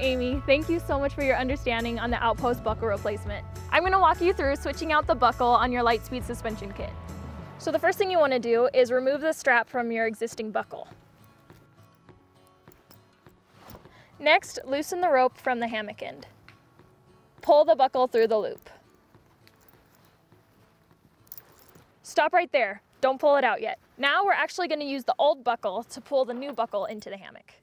Amy. Thank you so much for your understanding on the Outpost buckle replacement. I'm going to walk you through switching out the buckle on your Litespeed suspension kit. So the first thing you want to do is remove the strap from your existing buckle. Next, loosen the rope from the hammock end. Pull the buckle through the loop. Stop right there. Don't pull it out yet. Now we're actually going to use the old buckle to pull the new buckle into the hammock.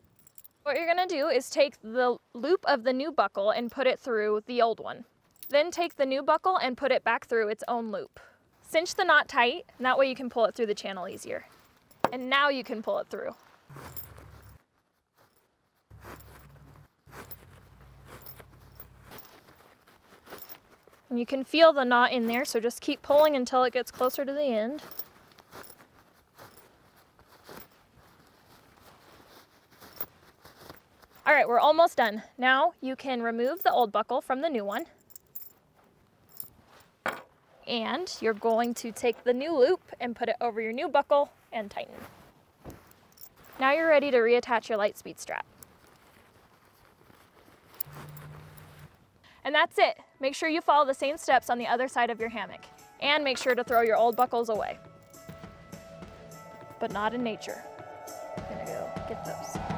What you're going to do is take the loop of the new buckle and put it through the old one. Then take the new buckle and put it back through its own loop. Cinch the knot tight, and that way you can pull it through the channel easier. And now you can pull it through. And you can feel the knot in there, so just keep pulling until it gets closer to the end. All right, we're almost done. Now you can remove the old buckle from the new one. And you're going to take the new loop and put it over your new buckle and tighten. Now you're ready to reattach your Litespeed strap. And that's it. Make sure you follow the same steps on the other side of your hammock. And make sure to throw your old buckles away. But not in nature. I'm gonna go get those.